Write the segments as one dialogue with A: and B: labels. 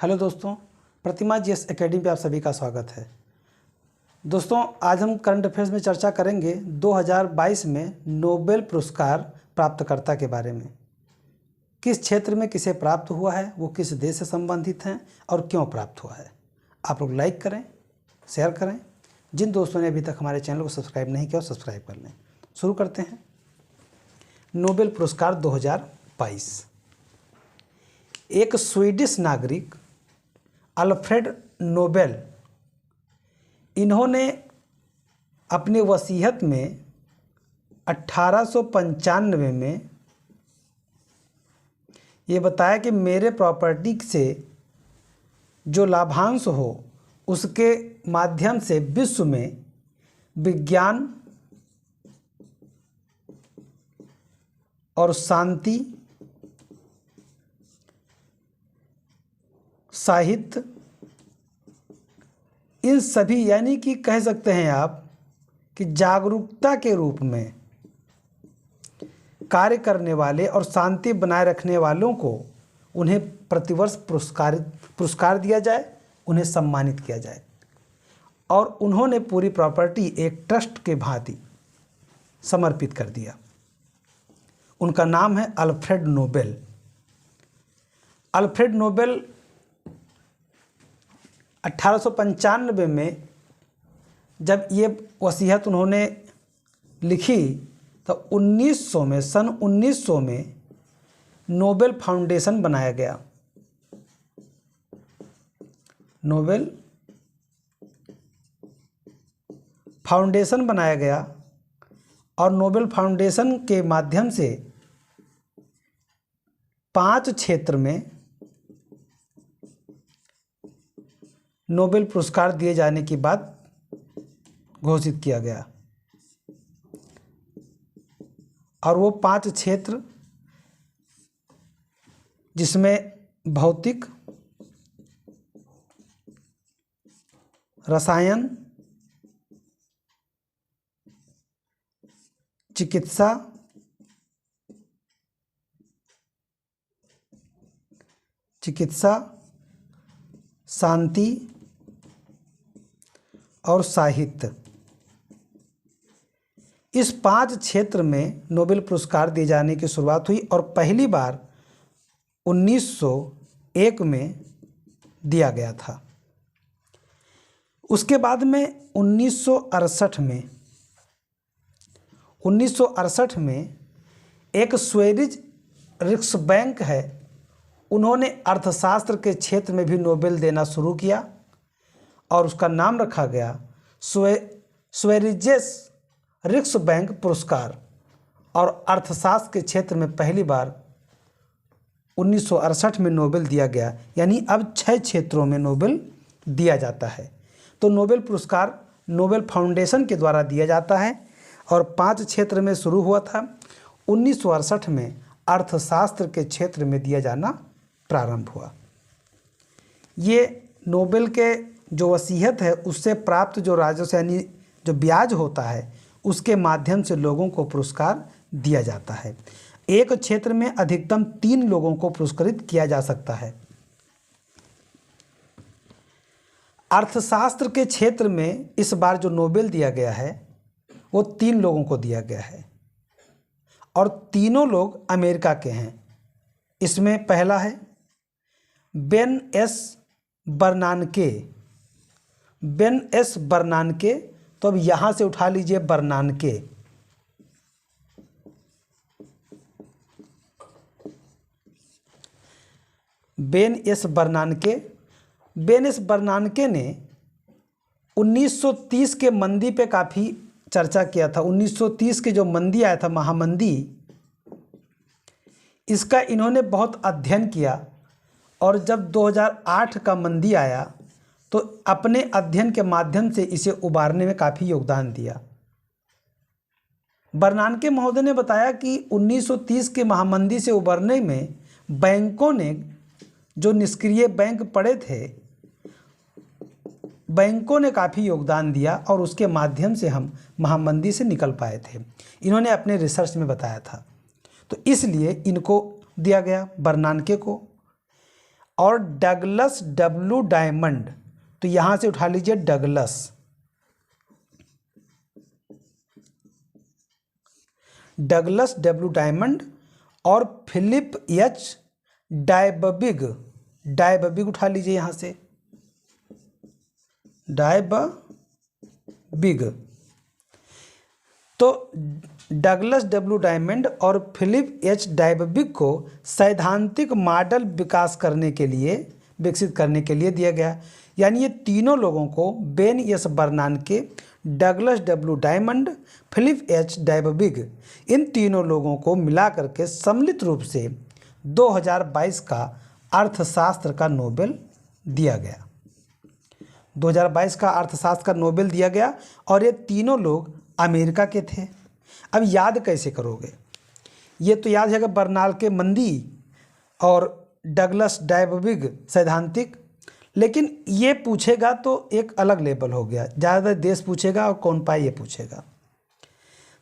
A: Hello दोस्तों, प्रतिमा GS academy पे आप सभी का स्वागत है। दोस्तों, आज हम करंट अफेयर्स में चर्चा करेंगे 2022 में नोबेल पुरस्कार प्राप्तकर्ता के बारे में। किस क्षेत्र में किसे प्राप्त हुआ है, वो किस देश से संबंधित हैं और क्यों प्राप्त हुआ है। आप लोग लाइक करें, शेयर करें। जिन दोस्तों ने अभी तक हमारे चैनल को सब्सक्राइब नहीं किया, सब्सक्राइब कर लें। शुरू करते हैं। नोबेल पुरस्कार 2022। एक स्वीडिश नागरिक अल्फ्रेड नोबेल, इन्होंने अपनी वसीयत में 1895 में ये बताया कि मेरे प्रॉपर्टी से जो लाभांश हो उसके माध्यम से विश्व में विज्ञान और शांति, साहित्य, इन सभी, यानी कि कह सकते हैं आप कि जागरूकता के रूप में कार्य करने वाले और शांति बनाए रखने वालों को उन्हें प्रतिवर्ष पुरस्कार दिया जाए, उन्हें सम्मानित किया जाए। और उन्होंने पूरी प्रॉपर्टी एक ट्रस्ट के भांति समर्पित कर दिया। उनका नाम है अल्फ्रेड नोबेल। अल्फ्रेड नोबेल 1895 में जब ये वसीयत उन्होंने लिखी तो 1900 में, सन 1900 में नोबेल फाउंडेशन बनाया गया। नोबेल फाउंडेशन बनाया गया और नोबेल फाउंडेशन के माध्यम से 5 क्षेत्र में नोबेल पुरस्कार दिए जाने की बात घोषित किया गया। और वो 5 क्षेत्र, जिसमें भौतिक, रसायन, चिकित्सा, शांति और साहित्य, इस 5 क्षेत्र में नोबेल पुरस्कार दिए जाने की शुरुआत हुई और पहली बार 1901 में दिया गया था। उसके बाद में 1968 में एक स्वीडिश रिक्सबैंक है, उन्होंने अर्थशास्त्र के क्षेत्र में भी नोबेल देना शुरू किया और उसका नाम रखा गया स्वेरिजेस रिक्सबैंक पुरस्कार। और अर्थशास्त्र के क्षेत्र में पहली बार 1968 में नोबेल दिया गया, यानी अब 6 क्षेत्रों में नोबेल दिया जाता है। तो नोबेल पुरस्कार नोबेल फाउंडेशन के द्वारा दिया जाता है और 5 क्षेत्र में शुरू हुआ था। 1968 में अर्थशास्त्र के क्षेत्र में दिया जाना प्रारंभ हुआ। ये नोबेल के जो वसीयत है उससे प्राप्त जो राजस्व, यानी जो ब्याज होता है, उसके माध्यम से लोगों को पुरस्कार दिया जाता है। एक क्षेत्र में अधिकतम 3 लोगों को पुरस्कृत किया जा सकता है। अर्थशास्त्र के क्षेत्र में इस बार जो नोबेल दिया गया है वो 3 लोगों को दिया गया है और तीनों लोग अमेरिका के हैं। इसमें पहला है बेन एस बर्नानके। तो अब यहाँ से उठा लीजिए बर्नानके। बेन एस बर्नानके ने 1930 के मंदी पे काफ़ी चर्चा किया था। 1930 के जो मंदी आया था, महामंदी, इसका इन्होंने बहुत अध्ययन किया और जब 2008 का मंदी आया तो अपने अध्ययन के माध्यम से इसे उबारने में काफ़ी योगदान दिया। बर्नानके महोदय ने बताया कि 1930 के महामंदी से उबरने में बैंकों ने, जो निष्क्रिय बैंक पड़े थे, बैंकों ने काफ़ी योगदान दिया और उसके माध्यम से हम महामंदी से निकल पाए थे। इन्होंने अपने रिसर्च में बताया था। तो इसलिए इनको दिया गया, बर्नानके को। और डगलस डब्ल्यू डायमंड, तो यहाँ से उठा लीजिए डगलस डब्ल्यू डायमंड और फिलिप एच डायबबिग, डायबबिग उठा लीजिए यहाँ से डायबबिग। तो डगलस डब्ल्यू डायमंड और फिलिप एच डायबबिग को सैद्धांतिक मॉडल विकसित करने के लिए दिया गया। यानी ये तीनों लोगों को Ben S Bernanke, Douglas W Diamond, Philip H Dybvig, इन तीनों लोगों को मिला करके सम्मिलित रूप से 2022 का अर्थशास्त्र का नोबेल दिया गया। 2022 का अर्थशास्त्र का नोबेल दिया गया और ये तीनों लोग अमेरिका के थे। अब याद कैसे करोगे? ये तो याद है कि बर्नानके मंदी और डगलस डायबबिग सैद्धांतिक, लेकिन ये पूछेगा तो एक अलग लेवल हो गया, ज़्यादा देश पूछेगा और कौन पाए ये पूछेगा।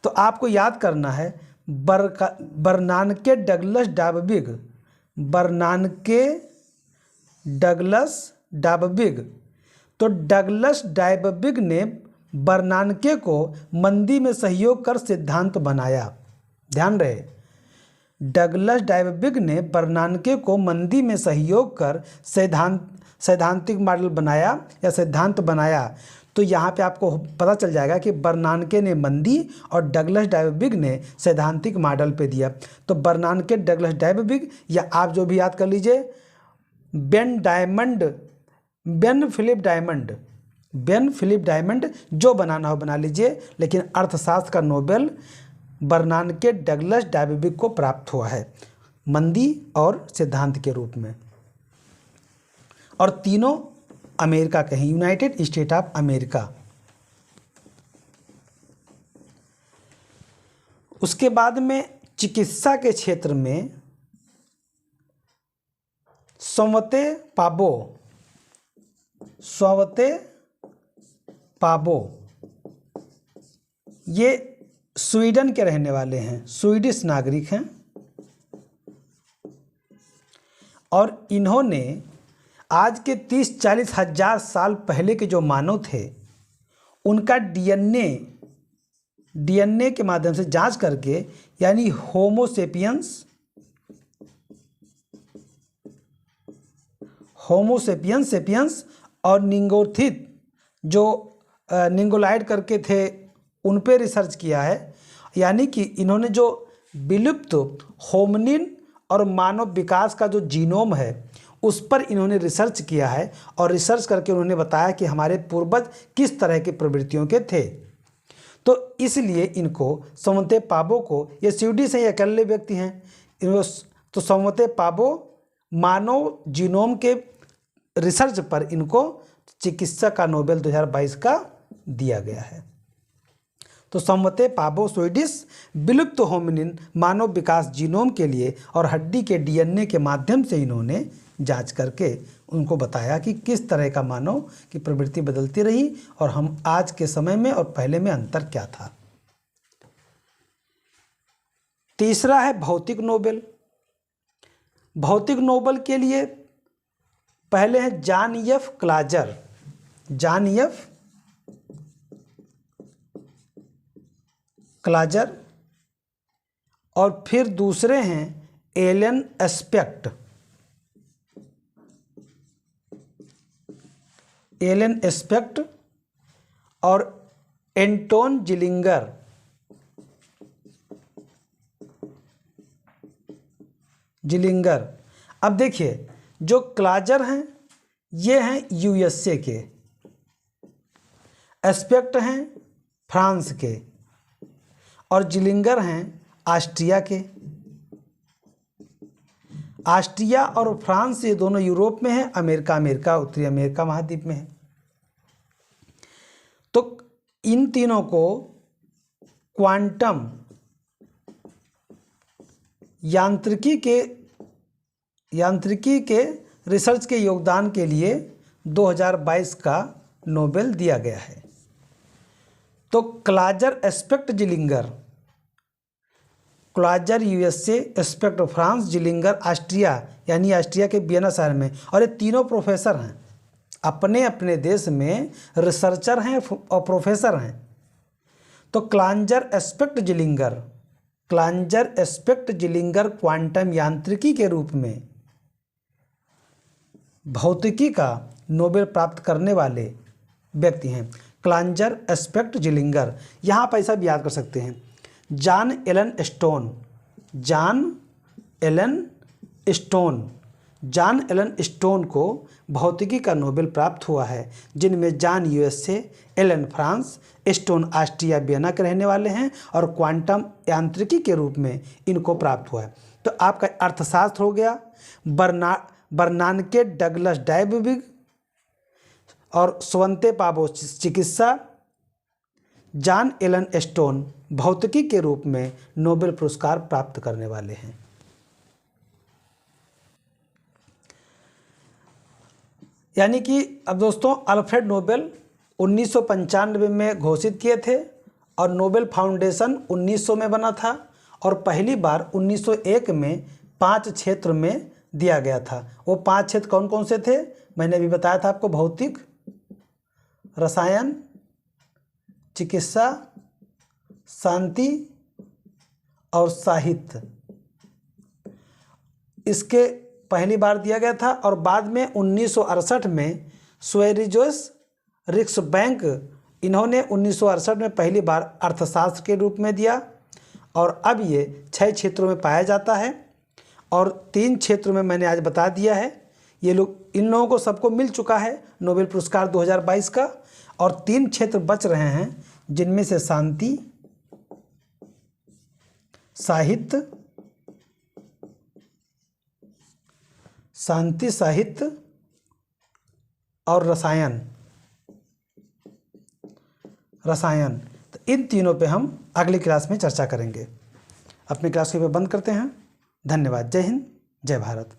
A: तो आपको याद करना है बर्नानके डगलस डायबबिग, बर्नानके डगलस डायबबिग। तो डगलस डायबबिग ने बर्नानके को मंदी में सहयोग कर सिद्धांत बनाया। ध्यान रहे, डगलस डायबबिग ने बर्नानके को मंदी में सहयोग कर सैद्धांतिक मॉडल बनाया या सिद्धांत बनाया। तो यहाँ पे आपको पता चल जाएगा कि बर्नानके ने मंदी और डगलस डायबबिग ने सैद्धांतिक मॉडल पे दिया। तो बर्नानके डगलस डायबबिग, या आप जो भी याद कर लीजिए बेन फिलिप डायमंड, जो बनाना हो बना लीजिए, लेकिन अर्थशास्त्र का नोबेल बर्नानके डगलस डायबबिग को प्राप्त हुआ है मंदी और सिद्धांत के रूप में। और तीनों अमेरिका के हैं, यूनाइटेड स्टेट ऑफ अमेरिका। उसके बाद में चिकित्सा के क्षेत्र में स्वते पाबो, ये स्वीडन के रहने वाले हैं, स्वीडिश नागरिक हैं, और इन्होंने आज के 30-40 हजार साल पहले के जो मानव थे उनका डीएनए के माध्यम से जांच करके, यानी होमोसेपियंस और निंगोथित जो निंगोलाइड करके थे उन पे रिसर्च किया है। यानी कि इन्होंने जो विलुप्त होमनिन और मानव विकास का जो जीनोम है उस पर इन्होंने रिसर्च किया है, और रिसर्च करके उन्होंने बताया कि हमारे पूर्वज किस तरह की प्रवृत्तियों के थे। तो इसलिए इनको स्वते पाबो को, ये स्वीडिश हैं, ये अकेले व्यक्ति हैं, इनको तो स्वते पाबो मानव जीनोम के रिसर्च पर इनको चिकित्सा का नोबेल 2022 का दिया गया है। तो स्वते पाबो स्वीडिश विलुप्त होमिनिन मानव विकास जीनोम के लिए और हड्डी के डीएनए के माध्यम से इन्होंने जांच करके उनको बताया कि किस तरह का मानव की प्रवृत्ति बदलती रही और हम आज के समय में और पहले में अंतर क्या था। तीसरा है भौतिक नोबेल। भौतिक नोबेल के लिए पहले है जॉन एफ क्लाजर, और फिर दूसरे हैं एलन एस्पेक्ट और एंटोन जिलिंगर। अब देखिए, जो क्लाजर हैं ये हैं यूएसए के, एस्पेक्ट हैं फ्रांस के, और जिलिंगर हैं ऑस्ट्रिया के। ऑस्ट्रिया और फ्रांस ये दोनों यूरोप में हैं, अमेरिका उत्तरी अमेरिका महाद्वीप में है। तो इन तीनों को क्वांटम यांत्रिकी के रिसर्च के योगदान के लिए 2022 का नोबेल दिया गया है। तो Clauser, Aspect, Zeilinger Clauser USA, Aspect France, Zeilinger Austria यानी ऑस्ट्रिया के वियना शहर में। और ये तीनों प्रोफेसर हैं, अपने अपने देश में रिसर्चर हैं और प्रोफेसर हैं। तो क्लाइजर एस्पेक्ट जिलिंगर क्वांटम यांत्रिकी के रूप में भौतिकी का नोबेल प्राप्त करने वाले व्यक्ति हैं। क्लाइजर एस्पेक्ट जिलिंगर, यहाँ आप ऐसा भी याद कर सकते हैं, जॉन एलन स्टोन को भौतिकी का नोबेल प्राप्त हुआ है, जिनमें John USA, Allen France, Stone Austria Vienna के रहने वाले हैं और क्वांटम यांत्रिकी के रूप में इनको प्राप्त हुआ है। तो आपका अर्थशास्त्र हो गया, बर्नानके डगलस डायबिग और स्वंते पाबो चिकित्सा, जॉन एलन स्टोन भौतिकी के रूप में नोबेल पुरस्कार प्राप्त करने वाले हैं। यानी कि अब दोस्तों अल्फ्रेड नोबेल 1995 में घोषित किए थे और नोबेल फाउंडेशन 1900 में बना था और पहली बार 1901 में 5 क्षेत्र में दिया गया था। वो 5 क्षेत्र कौन कौन से थे मैंने अभी बताया था आपको, भौतिक, रसायन, चिकित्सा, शांति और साहित्य। इसके पहली बार दिया गया था और बाद में 1968 में स्वेरिजोस रिक्सबैंक, इन्होंने 1968 में पहली बार अर्थशास्त्र के रूप में दिया और अब ये 6 क्षेत्रों में पाया जाता है और 3 क्षेत्रों में मैंने आज बता दिया है। ये लोग, इन लोगों को सबको मिल चुका है नोबेल पुरस्कार 2022 का और 3 क्षेत्र बच रहे हैं, जिनमें से शांति, साहित्य और रसायन। तो इन तीनों पे हम अगली क्लास में चर्चा करेंगे। अपनी क्लास को बंद करते हैं। धन्यवाद। जय हिंद, जय भारत।